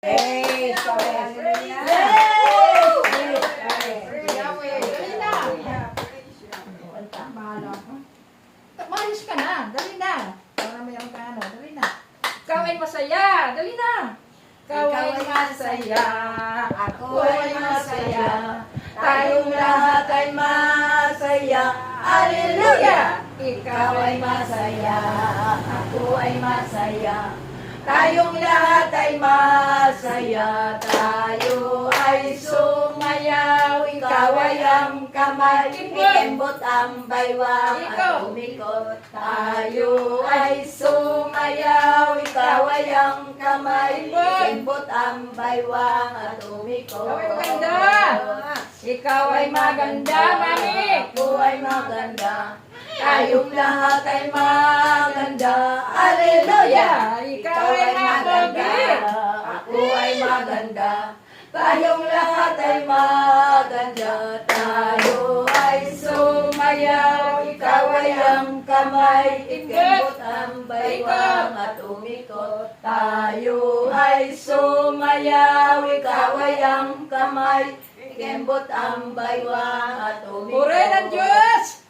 Hey, hallelujah. Malis ka na, dali na. Para may ang kano, dali na. Ikaw ay masaya, dali na. Ikaw ay masaya, ako ay masaya. Tayong lahat ay masaya. Hallelujah! Ikaw ay masaya, Ako ay masaya. Tayong lahat ay masaya. Tayo ay sumayaw. Ikaw ay ang kamay. Ikembot ang baywang at umikot. Tayo ay sumayaw. Ikaw ay ang kamay. Ikembot ang baywang at umikot. Ikaw ay maganda. Ikaw ay maganda, mami. Ako ay maganda. Tayong lahat ay maganda. Hallelujah! Ikaw ay maganda. Ako ay maganda. Tayong lahat ay maganda. Tayo ay sumayaw. Ikaw ay ang kamay. Ikembot ang baywang at umikot. Tayo ay sumayaw. Ikaw ay ang kamay. Ikembot ang baywang at umikot. Purihin ang Diyos.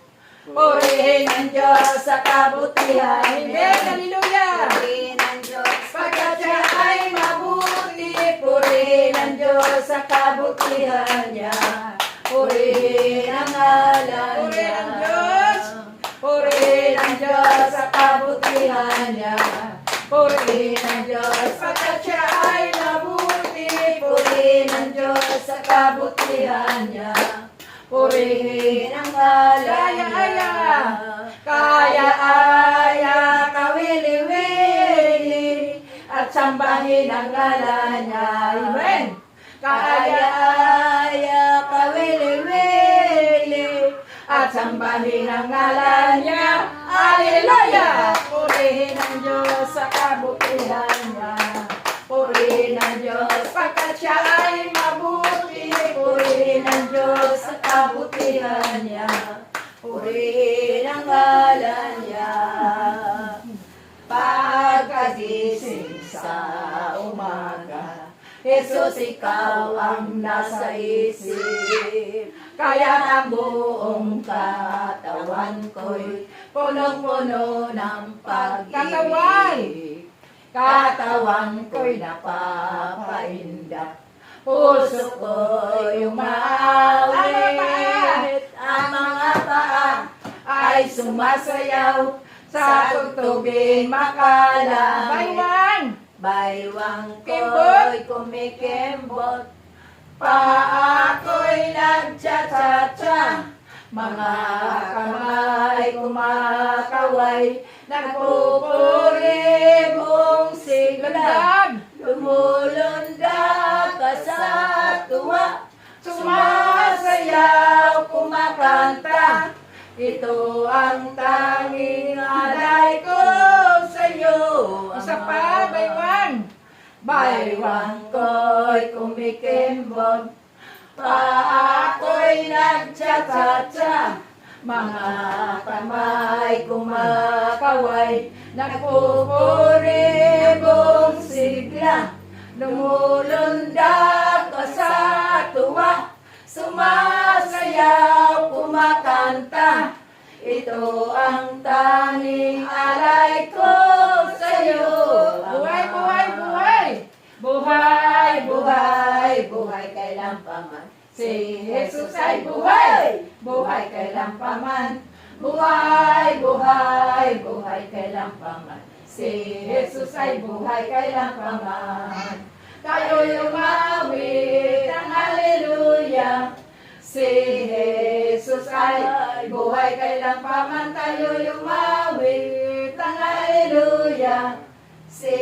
Purihin ang Diyos sa kabutihan. Amen, hallelujah. Purihin ang Diyos pagkat siya ay mabuti. Purihin ang Diyos sa kabutihan niya. Purihin ang ngalan Purihin niya. ang Diyos. Purihin ang Diyos sa kabutihan niya. Purihin ang Diyos pagkat siya ay mabuti. Purihin ang Diyos sa kabutihan niya. Purihin ang ngalan niya. Kaya-aya, kawili-wili, at sambahin ang ngalan niya. Amen. Kaya-aya, kawili-wili, at sambahin ang ngalan niya. Hallelujah! Purihin ang Diyos sa kabutihan niya. Purihin ang Diyos pagkat siya ay mabuti. Purihin ang Diyos sa kabutihan niya. Purihin ang ngalan niya. Pagkagising sa umaga, Jesus, ikaw ang nasa isip. Kaya ang buong katawan ko'y punong-puno ng pag-ibig. Katawan ko'y napapaindak. Puso ko'y umawit. Ang mga paa ay sumasayaw sa tugtugin makalamit. Baywang. Baywang Kimbot. ko'y kumikembot. Paa ko'y nagcha-cha-cha. Mga kamay kumakaway. Nagpupuri mong sigla. Gandam. Lumulundag ka sa tuwa. Sumasayaw, kumakanta. Ito ang tanging alay ko sa iyo. Isa pa, baywang. Baywang ko'y kumikembot. Paa ko'y nagcha-cha-cha. Mga kamay kumakaway. Nagpupuri mong sigla. Lumulundag ka sa tuwa. Sumasayaw, kumakanta. Ito ang tanging alay ko sa iyo. Buhay, buhay, buhay. Buhay, buhay, buhay kailan pa man. Si Jesus ay buhay, buhay kailan pa man. Buhay, buhay, buhay kailan pa man. Si Jesus ay buhay kailan pa man. Tayo'y umawit ng hallelujah. Si Jesus ay buhay kailan pa man. Tayo'y umawit ng hallelujah. Si